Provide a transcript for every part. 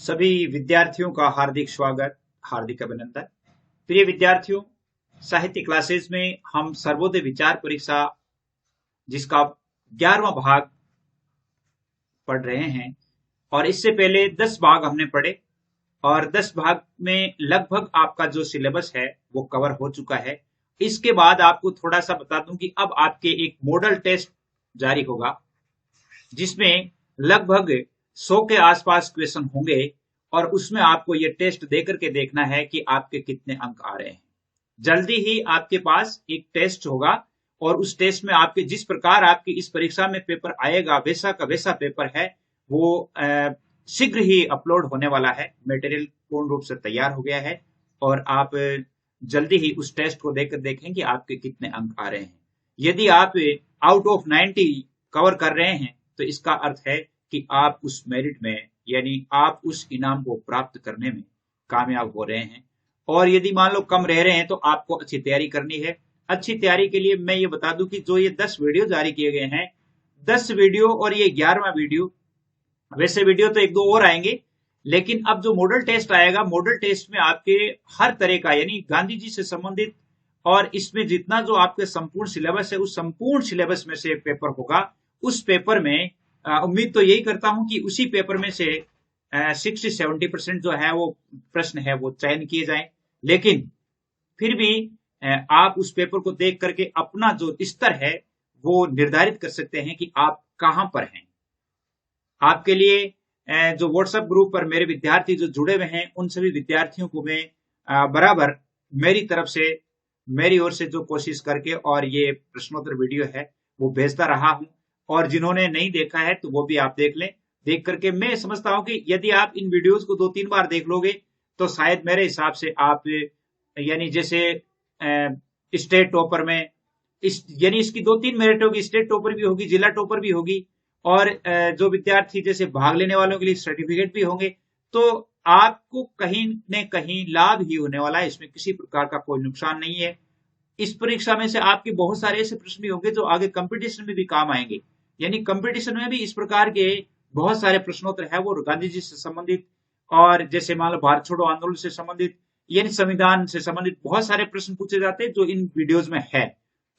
सभी विद्यार्थियों का हार्दिक स्वागत, हार्दिक अभिनंदन। प्रिय विद्यार्थियों, साहित्य क्लासेस में हम सर्वोदय विचार परीक्षा जिसका 11वां भाग पढ़ रहे हैं और इससे पहले 10 भाग हमने पढ़े और 10 भाग में लगभग आपका जो सिलेबस है वो कवर हो चुका है। इसके बाद आपको थोड़ा सा बता दूं कि अब आपके एक मॉडल टेस्ट जारी होगा जिसमें लगभग 100 के आसपास क्वेश्चन होंगे और उसमें आपको ये टेस्ट दे करके देखना है कि आपके कितने अंक आ रहे हैं। जल्दी ही आपके पास एक टेस्ट होगा और उस टेस्ट में आपके जिस प्रकार आपकी इस परीक्षा में पेपर आएगा वैसा का वैसा पेपर है वो शीघ्र ही अपलोड होने वाला है। मटेरियल पूर्ण रूप से तैयार हो गया है और आप जल्दी ही उस टेस्ट को देकर देखें कि आपके कितने अंक आ रहे हैं। यदि आप आउट ऑफ 90 कवर कर रहे हैं तो इसका अर्थ है कि आप उस मेरिट में यानी आप उस इनाम को प्राप्त करने में कामयाब हो रहे हैं। और यदि मान लो कम रह रहे हैं तो आपको अच्छी तैयारी करनी है। अच्छी तैयारी के लिए मैं ये बता दूं कि जो ये 10 वीडियो जारी किए गए हैं, 10 वीडियो और ये 11वां वीडियो, वैसे वीडियो तो एक दो और आएंगे, लेकिन अब जो मॉडल टेस्ट आएगा, मॉडल टेस्ट में आपके हर तरह का यानी गांधी जी से संबंधित और इसमें जितना जो आपके संपूर्ण सिलेबस है उस संपूर्ण सिलेबस में से पेपर होगा। उस पेपर में उम्मीद तो यही करता हूं कि उसी पेपर में से 60-70% जो है वो प्रश्न है वो चयन किए जाएं, लेकिन फिर भी आप उस पेपर को देख करके अपना जो स्तर है वो निर्धारित कर सकते हैं कि आप कहां पर हैं। आपके लिए जो व्हाट्सएप ग्रुप पर मेरे विद्यार्थी जो जुड़े हुए हैं उन सभी विद्यार्थियों को मैं बराबर मेरी तरफ से मेरी ओर से जो कोशिश करके और ये प्रश्नोत्तर वीडियो है वो भेजता रहा हूं और जिन्होंने नहीं देखा है तो वो भी आप देख लें। देख करके मैं समझता हूं कि यदि आप इन वीडियोस को 2-3 बार देख लोगे तो शायद मेरे हिसाब से आप यानी जैसे स्टेट टॉपर में यानी इसकी 2-3 मेरिट होगी, स्टेट टॉपर भी होगी, जिला टॉपर भी होगी और जो विद्यार्थी जैसे भाग लेने वालों के लिए सर्टिफिकेट भी होंगे, तो आपको कहीं न कहीं लाभ ही होने वाला है। इसमें किसी प्रकार का कोई नुकसान नहीं है। इस परीक्षा में से आपके बहुत सारे ऐसे प्रश्न भी होंगे जो आगे कंपटीशन में भी काम आएंगे। यानी कंपटीशन में भी इस प्रकार के बहुत सारे प्रश्नोत्तर है वो गांधी जी से संबंधित और जैसे मान लो भारत छोड़ो आंदोलन से संबंधित यानी संविधान से संबंधित बहुत सारे प्रश्न पूछे जाते हैं जो इन वीडियोज में है,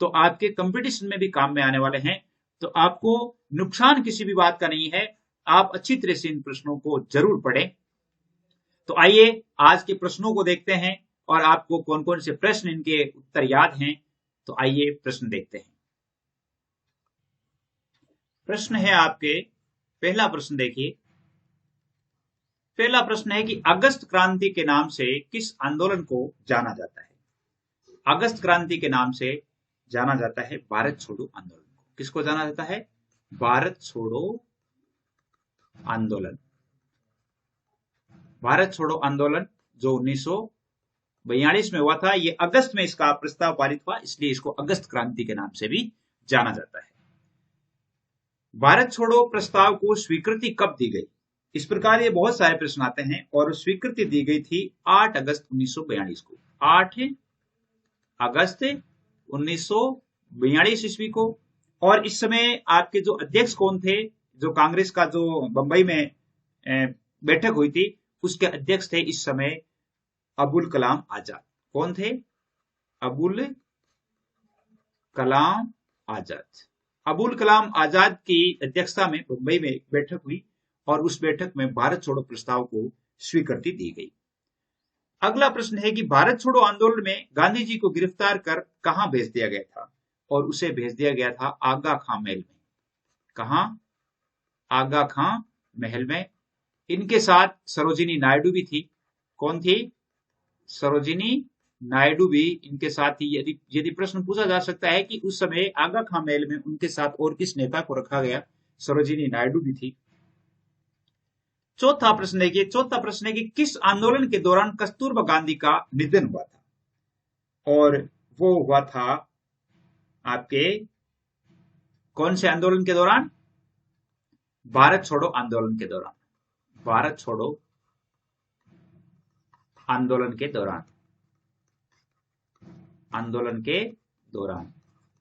तो आपके कंपटीशन में भी काम में आने वाले हैं। तो आपको नुकसान किसी भी बात का नहीं है, आप अच्छी तरह से इन प्रश्नों को जरूर पढ़ें। तो आइए आज के प्रश्नों को देखते हैं और आपको कौन कौन से प्रश्न इनके उत्तर याद हैं। तो आइए प्रश्न देखते हैं। प्रश्न है आपके, पहला प्रश्न देखिए। पहला प्रश्न है कि अगस्त क्रांति के नाम से किस आंदोलन को जाना जाता है? अगस्त क्रांति के नाम से जाना जाता है भारत छोड़ो आंदोलन को। किसको जाना जाता है? भारत छोड़ो आंदोलन। भारत छोड़ो आंदोलन जो 1942 में हुआ था, ये अगस्त में इसका प्रस्ताव पारित हुआ, इसलिए इसको अगस्त क्रांति के नाम से भी जाना जाता है। भारत छोड़ो प्रस्ताव को स्वीकृति कब दी गई? इस प्रकार ये बहुत सारे प्रश्न आते हैं और स्वीकृति दी गई थी 8 अगस्त 1942 को। 8 अगस्त 1942 ईस्वी को। और इस समय आपके जो अध्यक्ष कौन थे? जो कांग्रेस का जो बंबई में बैठक हुई थी उसके अध्यक्ष थे इस समय अबुल कलाम आजाद। कौन थे? अबुल कलाम आजाद। अबुल कलाम आजाद की अध्यक्षता में मुंबई में एक बैठक हुई और उस बैठक में भारत छोड़ो प्रस्ताव को स्वीकृति दी गई। अगला प्रश्न है कि भारत छोड़ो आंदोलन में गांधी जी को गिरफ्तार कर कहां भेज दिया गया था? और उसे भेज दिया गया था आगा खां महल में। कहां? आगा खां महल में। इनके साथ सरोजिनी नायडू भी थी। कौन थी? सरोजिनी नायडू भी इनके साथ ही। यदि प्रश्न पूछा जा सकता है कि उस समय आगा खां महल में उनके साथ और किस नेता को रखा गया? सरोजिनी नायडू भी थी। चौथा प्रश्न देखिए। चौथा प्रश्न है कि किस आंदोलन के दौरान कस्तूरबा गांधी का निधन हुआ था? और वो हुआ था आपके कौन से आंदोलन के दौरान? भारत छोड़ो आंदोलन के दौरान। भारत छोड़ो आंदोलन के दौरान। आंदोलन के दौरान।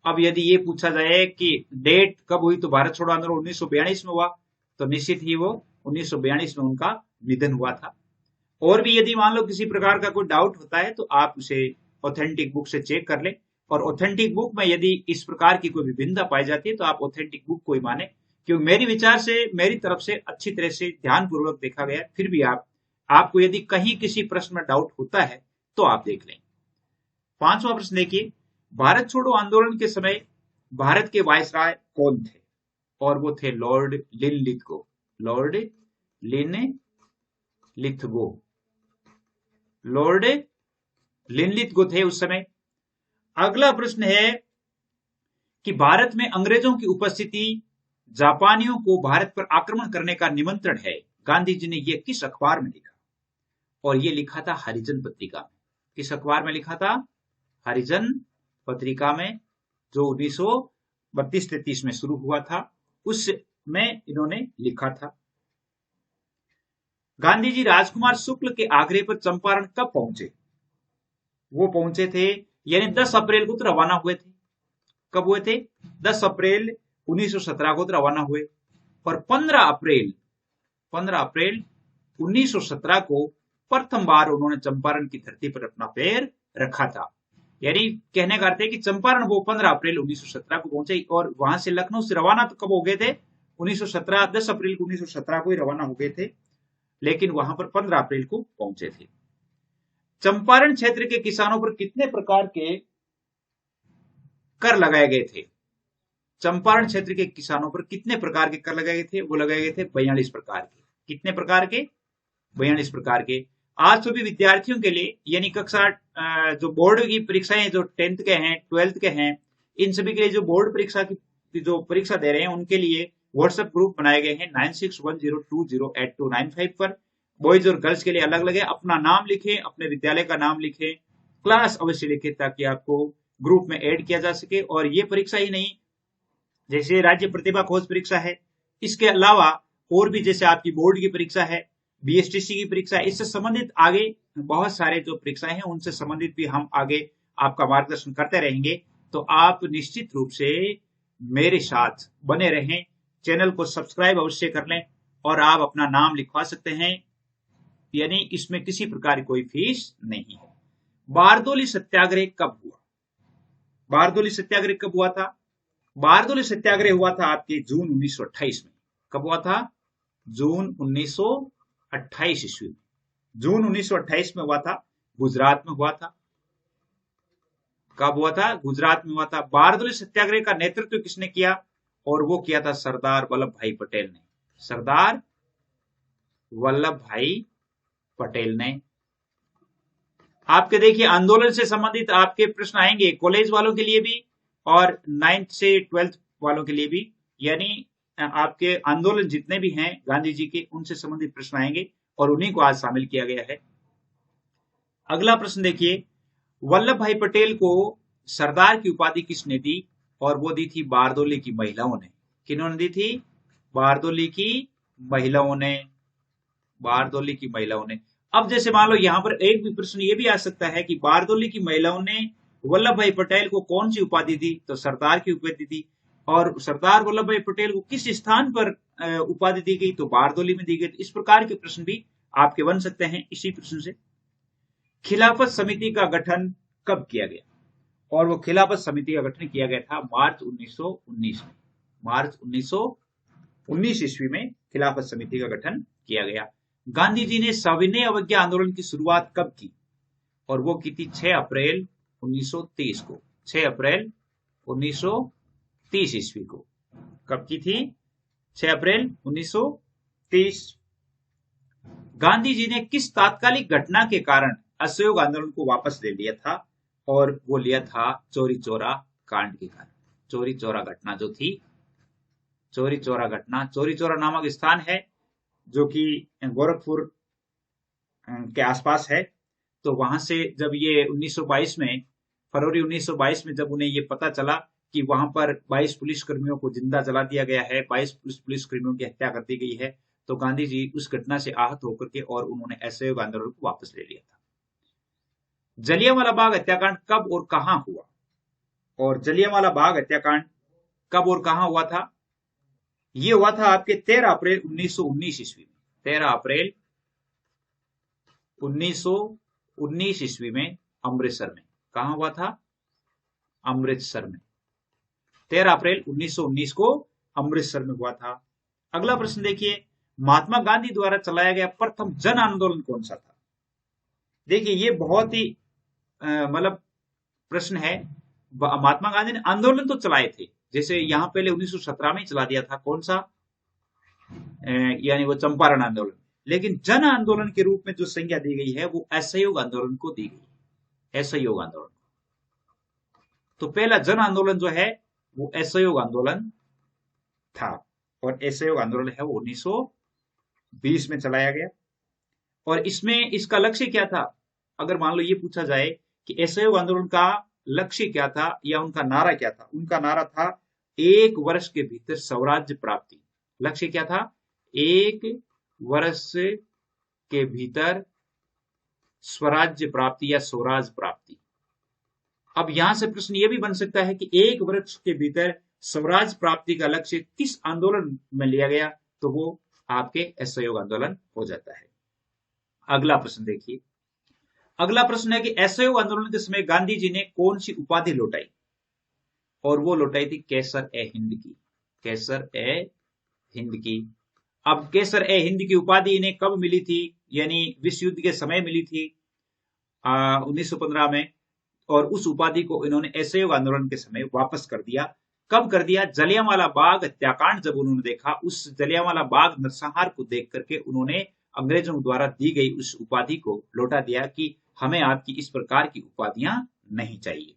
अब यदि ये पूछा जाए कि डेट कब हुई तो भारत छोड़ो आंदोलन 1942 में हुआ, तो निश्चित ही वो 1942 में उनका निधन हुआ था। और भी यदि मान लो किसी प्रकार का कोई डाउट होता है तो आप उसे ऑथेंटिक बुक से चेक कर ले, और ऑथेंटिक बुक में यदि इस प्रकार की कोई विभिन्नता पाई जाती है तो आप ऑथेंटिक बुक को ही माने, क्योंकि मेरी विचार से, मेरी तरफ से अच्छी तरह से ध्यानपूर्वक देखा गया। फिर भी आपको यदि कहीं किसी प्रश्न में डाउट होता है तो आप देख लें। 5वां प्रश्न देखिए, भारत छोड़ो आंदोलन के समय भारत के वायसराय कौन थे? और वो थे Lord Linlithgow. Lord Linlithgow, Lord Linlithgow थे उस समय। अगला प्रश्न है कि भारत में अंग्रेजों की उपस्थिति, जापानियों को भारत पर आक्रमण करने का निमंत्रण है, गांधी जी ने यह किस अखबार में लिखा? और ये लिखा था हरिजन पत्रिका में। किस अखबार में लिखा था? हरिजन पत्रिका में, जो 1932-33 में शुरू हुआ था, उसमें इन्होंने लिखा था। गांधी जी राजकुमार शुक्ल के आग्रह पर चंपारण कब पहुंचे? वो पहुंचे थे, यानी 10 अप्रैल को तो रवाना हुए थे। कब हुए थे? 10 अप्रैल 1917 को तो रवाना हुए, और 15 अप्रैल 1917 को प्रथम बार उन्होंने चंपारण की धरती पर अपना पैर रखा था। यानी कहने का अर्थ है कि चंपारण वो 15 अप्रैल 1917 को पहुंचे, और वहां से लखनऊ से रवाना तो कब हो गए थे? 1917, 10 अप्रैल 1917 को ही रवाना हो गए थे, लेकिन वहां पर 15 अप्रैल को पहुंचे थे। चंपारण क्षेत्र के किसानों पर कितने प्रकार के कर लगाए गए थे? चंपारण क्षेत्र के किसानों पर कितने प्रकार के कर लगाए गए थे? वो लगाए गए थे 42 प्रकार के। कितने प्रकार के? 42 प्रकार के। आज सभी विद्यार्थियों के लिए, यानी कक्षा जो बोर्ड की परीक्षाएं, जो 10th के हैं, 12th के हैं, इन सभी के लिए जो बोर्ड परीक्षा की जो परीक्षा दे रहे हैं उनके लिए व्हाट्सएप ग्रुप बनाए गए हैं 9610208295 पर। बॉयज और गर्ल्स के लिए अलग अलग है। अपना नाम लिखें, अपने विद्यालय का नाम लिखें, क्लास अवश्य लिखें, ताकि आपको ग्रुप में ऐड किया जा सके। और ये परीक्षा ही नहीं, जैसे राज्य प्रतिभा खोज परीक्षा है, इसके अलावा और भी जैसे आपकी बोर्ड की परीक्षा है, बीएसटीसी की परीक्षा है, इससे संबंधित आगे बहुत सारे जो परीक्षाएं हैं उनसे संबंधित भी हम आगे आपका मार्गदर्शन करते रहेंगे। तो आप निश्चित रूप से मेरे साथ बने रहें, चैनल को सब्सक्राइब अवश्य कर लें, और आप अपना नाम लिखवा सकते हैं, यानी इसमें किसी प्रकार की कोई फीस नहीं है। बारदोली सत्याग्रह कब हुआ? बारदोली सत्याग्रह कब हुआ था? बारदोली सत्याग्रह हुआ था आपके जून 1928 में। कब हुआ था? जून 1928 ईस्वी में। जून 1928 में हुआ था, गुजरात में हुआ था। कब हुआ था? गुजरात में हुआ था। बारदोली सत्याग्रह का नेतृत्व किसने किया? और वो किया था सरदार वल्लभ भाई पटेल ने। सरदार वल्लभ भाई पटेल ने। आपके देखिए आंदोलन से संबंधित आपके प्रश्न आएंगे कॉलेज वालों के लिए भी और 9th से 12th वालों के लिए भी, यानी आपके आंदोलन जितने भी हैं गांधी जी के, उनसे संबंधित प्रश्न आएंगे और उन्हीं को आज शामिल किया गया है। अगला प्रश्न देखिए, वल्लभ भाई पटेल को सरदार की उपाधि किसने दी? और वो दी थी बारदोली की महिलाओं ने। किन्होंने दी थी? बारदोली की महिलाओं ने। बारदोली की महिलाओं ने। अब जैसे मान लो यहां पर एक भी प्रश्न ये भी आ सकता है कि बारदोली की महिलाओं ने वल्लभ भाई पटेल को कौन सी उपाधि दी? तो सरदार की उपाधि दी। और सरदार वल्लभ भाई पटेल को किस स्थान पर उपाधि दी गई? तो बारदोली में दी गई। इस प्रकार के प्रश्न भी आपके बन सकते हैं इसी प्रश्न से। खिलाफत समिति का गठन कब किया गया? और वो खिलाफत समिति का गठन किया गया था मार्च 1919 में। मार्च 1919 ईस्वी में खिलाफत समिति का गठन किया गया। गांधी जी ने सविनय अवज्ञा आंदोलन की शुरुआत कब की? और वो की थी 6 अप्रैल 1930 को। 6 अप्रैल 1930 ईस्वी को। कब की थी? 6 अप्रैल 1930। गांधी जी ने किस तात्कालिक घटना के कारण असहयोग आंदोलन को वापस ले लिया था? और वो लिया था चौरी चौरा कांड के कारण। चौरी चौरा घटना जो थी, चौरी चौरा घटना, चौरी चौरा नामक स्थान है जो कि गोरखपुर के आसपास है। तो वहां से जब ये 1922 में, फरवरी 1922 में जब उन्हें ये पता चला कि वहां पर 22 पुलिसकर्मियों को जिंदा जला दिया गया है, 22 पुलिसकर्मियों की हत्या कर दी गई है, तो गांधी जी उस घटना से आहत होकर के और उन्होंने असहयोग आंदोलन को वापस ले लिया था। जलियांवाला बाग हत्याकांड कब और कहां हुआ? और जलियांवाला बाग हत्याकांड कब और कहां हुआ था? ये हुआ था आपके 13 अप्रैल 1919 ईस्वी में। 13 अप्रैल 1919 ईस्वी में अमृतसर में। कहां हुआ था? अमृतसर में। 13 अप्रैल 1919 को अमृतसर में हुआ था। अगला प्रश्न देखिए, महात्मा गांधी द्वारा चलाया गया प्रथम जन आंदोलन कौन सा था? देखिए ये बहुत ही मतलब प्रश्न है। महात्मा गांधी ने आंदोलन तो चलाए थे, जैसे यहां पहले 1917 में चला दिया था, कौन सा? यानी वो चंपारण आंदोलन। लेकिन जन आंदोलन के रूप में जो संज्ञा दी गई है वो असहयोग आंदोलन को दी गई, असहयोग आंदोलन। तो पहला जन आंदोलन जो है वो असहयोग आंदोलन था, और असहयोग आंदोलन है वो 1920 में चलाया गया। और इसमें इसका लक्ष्य क्या था? अगर मान लो ये पूछा जाए कि असहयोग आंदोलन का लक्ष्य क्या था या उनका नारा क्या था? उनका नारा था 1 वर्ष के भीतर स्वराज्य प्राप्ति। लक्ष्य क्या था? 1 वर्ष के भीतर स्वराज्य प्राप्ति या स्वराज प्राप्ति। अब यहां से प्रश्न यह भी बन सकता है कि 1 वर्ष के भीतर स्वराज प्राप्ति का लक्ष्य किस आंदोलन में लिया गया? तो वो आपके असहयोग आंदोलन हो जाता है। अगला प्रश्न देखिए, अगला प्रश्न है कि असहयोग आंदोलन के समय गांधी जी ने कौन सी उपाधि लौटाई? और वो लौटाई थी कैसर ए हिंद की, कैसर ए हिंद की। अब कैसर ए हिंद की उपाधि इन्हें कब मिली थी? यानी विश्व युद्ध के समय मिली थी 1915 में, और उस उपाधि को इन्होंने असहयोग आंदोलन के समय वापस कर दिया। कब कर दिया? जलियांवाला बाग हत्याकांड जब उन्होंने देखा, उस जलियांवाला बाग नरसंहार को देख करके उन्होंने अंग्रेजों द्वारा दी गई उस उपाधि को लौटा दिया कि हमें आपकी इस प्रकार की उपाधियां नहीं चाहिए।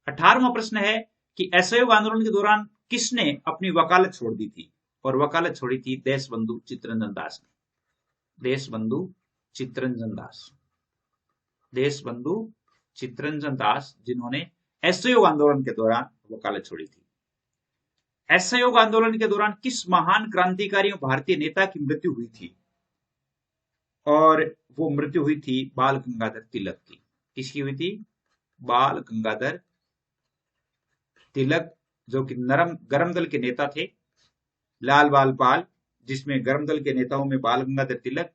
18वां प्रश्न है कि असहयोग आंदोलन के दौरान किसने अपनी वकालत छोड़ दी थी? और वकालत छोड़ी थी देशबंधु चित्तरंजन दास ने। देशबंधु चित्तरंजन दास, देशबंधु चित्तरंजन दास, जिन्होंने असहयोग आंदोलन के दौरान वकालत छोड़ी थी। असहयोग आंदोलन के दौरान किस महान क्रांतिकारी भारतीय नेता की मृत्यु हुई थी? और वो मृत्यु हुई थी बाल गंगाधर तिलक की। किसकी हुई थी? बाल गंगाधर तिलक, जो कि गरम दल के नेता थे। लाल बाल पाल, जिसमें गरम दल के नेताओं में बाल गंगाधर तिलक,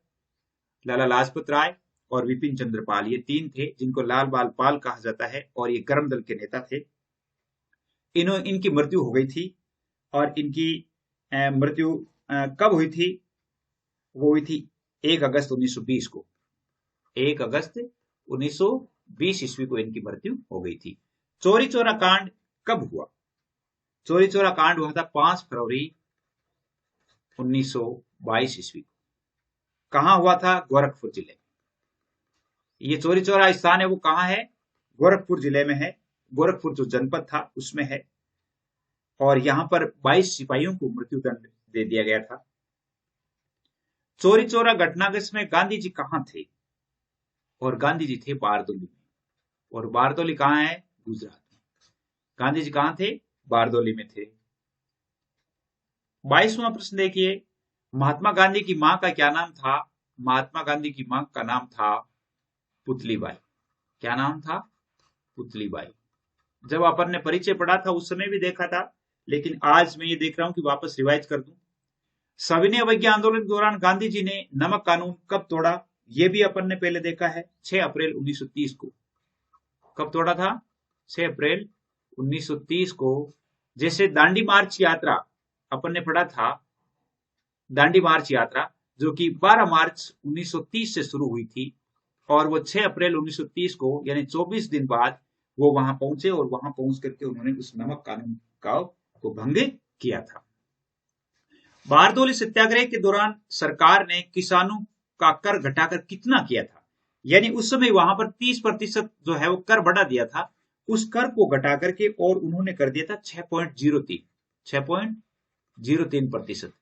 लाला लाजपत राय और विपिन चंद्र पाल, ये 3 थे जिनको लाल बाल पाल कहा जाता है, और ये गरम दल के नेता थे। इनकी मृत्यु हो गई थी। और इनकी मृत्यु कब हुई थी? वो हुई थी 1 अगस्त 1920 को। 1 अगस्त 1920 ईस्वी को इनकी मृत्यु हो गई थी। चौरी चौरा कांड कब हुआ? चौरी चौरा कांड हुआ था 5 फरवरी 1922 ईस्वी को। कहां हुआ था? गोरखपुर जिले। ये चौरी चौरा स्थान है वो कहां है? गोरखपुर जिले में है। गोरखपुर जो जनपद था उसमें है। और यहां पर 22 सिपाहियों को मृत्युदंड दे दिया गया था। चौरी चौरा घटना के समय गांधी जी कहां थे? और गांधी जी थे बारदोली में। और बारदोली कहां है? गुजरात में। गांधी जी कहां थे? बारदोली में थे। 22वां प्रश्न देखिए, महात्मा गांधी की मां का क्या नाम था? महात्मा गांधी की मां का नाम था पुतलीबाई। क्या नाम था? पुतलीबाई। जब अपन ने परिचय पढ़ा था उस समय भी देखा था, लेकिन आज मैं ये देख रहा हूं कि वापस रिवाइज कर दूं। सविनय अवज्ञा आंदोलन के दौरान गांधी जी ने नमक कानून कब तोड़ा? ये भी अपन ने पहले देखा है, 6 अप्रैल 1930 को। कब तोड़ा था? 6 अप्रैल 1930 को। जैसे दांडी मार्च यात्रा अपन ने पढ़ा था, दांडी मार्च यात्रा जो कि 12 मार्च 1930 से शुरू हुई थी, और वो 6 अप्रैल 1930 को यानी 24 दिन बाद वो वहां पहुंचे, और वहां पहुंच करके उन्होंने उस नमक कानून को भंग किया था। बारदोली सत्याग्रह के दौरान सरकार ने किसानों का कर घटाकर कितना किया था? यानी उस समय वहां पर 30% जो है वो कर बढ़ा दिया था, उस कर को घटा करके और उन्होंने कर दिया था 6.03%।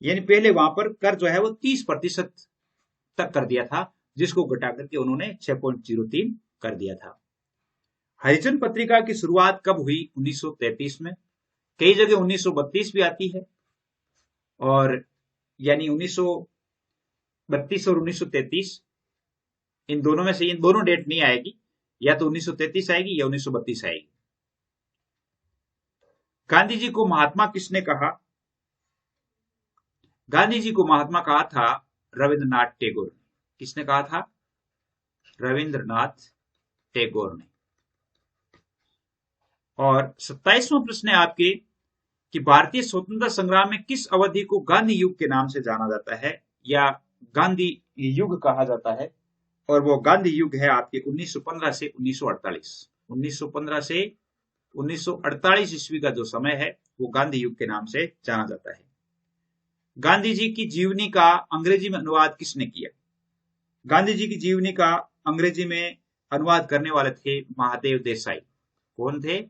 यानी पहले वहां पर कर जो है वो 30% तक कर दिया था, जिसको घटा करके उन्होंने 6.03 कर दिया था। हरिजन पत्रिका की शुरुआत कब हुई? 1933 में। कई जगह 1932 भी आती है, और यानी 1932 और 1933 इन दोनों में से इन दोनों डेट नहीं आएगी, या तो 1933 आएगी या 1932 आएगी। गांधी जी को महात्मा किसने कहा? गांधी जी को महात्मा कहा था रविंद्रनाथ टैगोर ने। किसने कहा था? रविंद्रनाथ टैगोर ने। और 27वां प्रश्न है आपके कि भारतीय स्वतंत्रता संग्राम में किस अवधि को गांधी युग के नाम से जाना जाता है या गांधी युग कहा जाता है? और वो गांधी युग है आपके 1915 से 1948। 1915 से 1948 ईस्वी का जो समय है वो गांधी युग के नाम से जाना जाता है। गांधी जी की जीवनी का अंग्रेजी में अनुवाद किसने किया? गांधी जी की जीवनी का अंग्रेजी में अनुवाद करने वाले थे महादेव देसाई। कौन थे?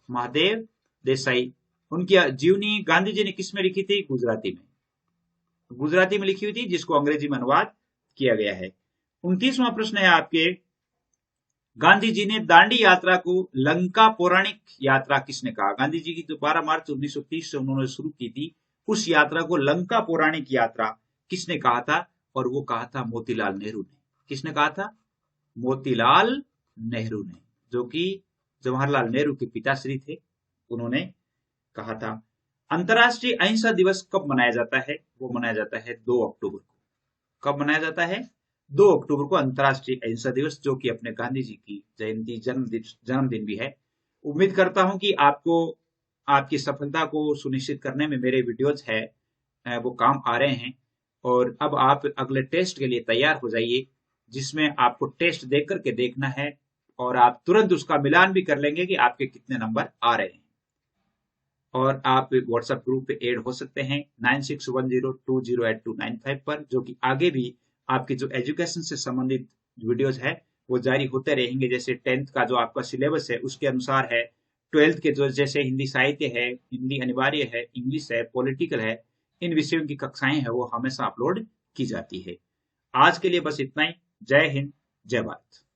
महादेव देसाई। उनकी जीवनी गांधी जी ने किस में लिखी थी? गुजराती में। गुजराती में लिखी हुई थी, जिसको अंग्रेजी में अनुवाद किया गया है। 29वां प्रश्न है आपके, गांधी जी ने दांडी यात्रा को लंका पौराणिक यात्रा किसने कहा? गांधी जी की जो 12 मार्च 1930 से उन्होंने शुरू की थी, उस यात्रा को लंका पौराणिक यात्रा किसने कहा था? और वो कहा था मोतीलाल नेहरू ने। किसने कहा था? मोतीलाल नेहरू ने, जो कि जवाहरलाल नेहरू के पिताश्री थे, उन्होंने कहा था। अंतर्राष्ट्रीय अहिंसा दिवस कब मनाया जाता है? वो मनाया जाता है 2 अक्टूबर को। कब मनाया जाता है? 2 अक्टूबर को अंतर्राष्ट्रीय अहिंसा दिवस, जो कि अपने गांधी जी की जयंती जन्मदिन भी है। उम्मीद करता हूं कि आपको आपकी सफलता को सुनिश्चित करने में मेरे वीडियोज है वो काम आ रहे हैं। और अब आप अगले टेस्ट के लिए तैयार हो जाइए, जिसमें आपको टेस्ट देख करके देखना है और आप तुरंत उसका मिलान भी कर लेंगे कि आपके कितने नंबर आ रहे हैं। और आप व्हाट्सएप ग्रुप पे ऐड हो सकते हैं 9610208295 पर, जो कि आगे भी आपके जो एजुकेशन से संबंधित वीडियोज है वो जारी होते रहेंगे। जैसे 10th का जो आपका सिलेबस है उसके अनुसार है, 12th के जो जैसे हिंदी साहित्य है, हिंदी अनिवार्य है, इंग्लिश है, पॉलिटिकल है, इन विषयों की कक्षाएं है वो हमेशा अपलोड की जाती है। आज के लिए बस इतना ही। जय हिंद, जय भारत।